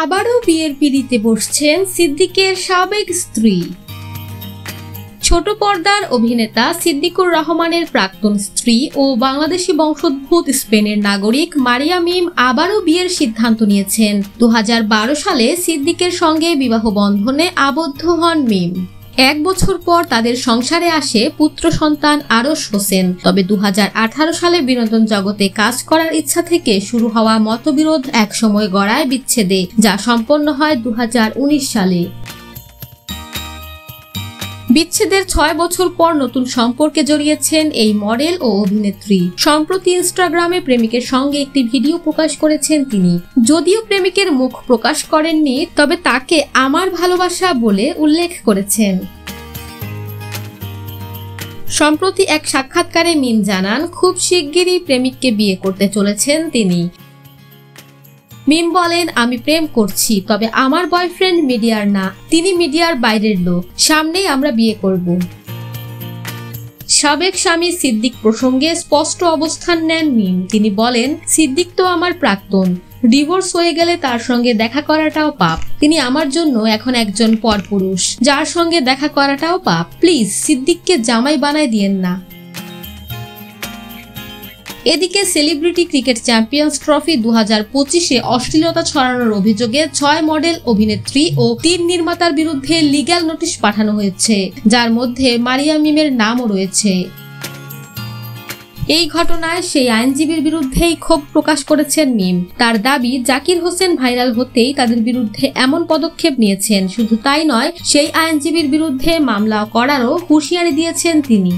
আবারও বিয়ের পিঁড়িতে বসছেন সিদ্দিকের সাবেক স্ত্রী। ছোট পর্দার অভিনেতা সিদ্দিকুর রহমানের প্রাক্তন স্ত্রী ও বাংলাদেশি বংশোদ্ভূত স্পেনের নাগরিক মারিয়া মিম আবারও বিয়ের সিদ্ধান্ত নিয়েছেন। 2012 সালে সিদ্দিকের সঙ্গে বিবাহ বন্ধনে আবদ্ধ হন মিম। 1 বছর পর তাদের সংসারে আসে পুত্র সন্তান আরশ হোসেন। তবে 2018 সালে বিনোদন জগতে কাজ করার ইচ্ছা থেকে শুরু হওয়া মতবিরোধ একসময় গড়ায় বিচ্ছেদে, যা সম্পন্ন হয় 2019 সালে। বিচ্ছেদের 6 বছর পর নতুন সম্পর্কে জড়িয়েছেন এই মডেল ও অভিনেত্রী। সম্প্রতি ইনস্টাগ্রামে প্রেমিকের সঙ্গে একটি ভিডিও প্রকাশ করেছেন তিনি। যদিও প্রেমিকের মুখ প্রকাশ করেননি, তবে তাকে আমার ভালোবাসা বলে উল্লেখ করেছেন। সম্প্রতি এক সাক্ষাৎকারে মিম জানান, খুব শিগগিরই প্রেমিককে বিয়ে করতে চলেছেন তিনি। মিম বলেন, আমি প্রেম করছি, তবে আমার বয়ফ্রেন্ড মিডিয়ার না, তিনি মিডিয়ার বাইরের লোক। সামনেই আমরা বিয়ে করব। সাবেক স্বামী সিদ্দিক প্রসঙ্গে স্পষ্ট অবস্থান নেন মিম। তিনি বলেন, সিদ্দিক তো আমার প্রাক্তন, ডিভোর্স হয়ে গেলে তার সঙ্গে দেখা করাটাও পাপ। তিনি আমার জন্য এখন একজন পরপুরুষ, যার সঙ্গে দেখা করাটাও পাপ। প্লিজ সিদ্দিককে জামাই বানায় দিয়েন না। এদিকে সেলিব্রিটি ক্রিকেট চ্যাম্পিয়ন্স ট্রফি 2025-এ অশ্লীলতা ছড়ানোর অভিযোগে 6 মডেল, অভিনেত্রী ও 3 নির্মাতার বিরুদ্ধে লিগ্যাল নোটিশ পাঠানো হয়েছে, যার মধ্যে মারিয়া মিমের নামও রয়েছে। এই ঘটনায় সেই আইনজীবীর বিরুদ্ধেই ক্ষোভ প্রকাশ করেছেন মিম। তার দাবি, জাকির হোসেন ভাইরাল হতেই তাদের বিরুদ্ধে এমন পদক্ষেপ নিয়েছেন। শুধু তাই নয়, সেই আইনজীবীর বিরুদ্ধে মামলা করারও হুঁশিয়ারি দিয়েছেন তিনি।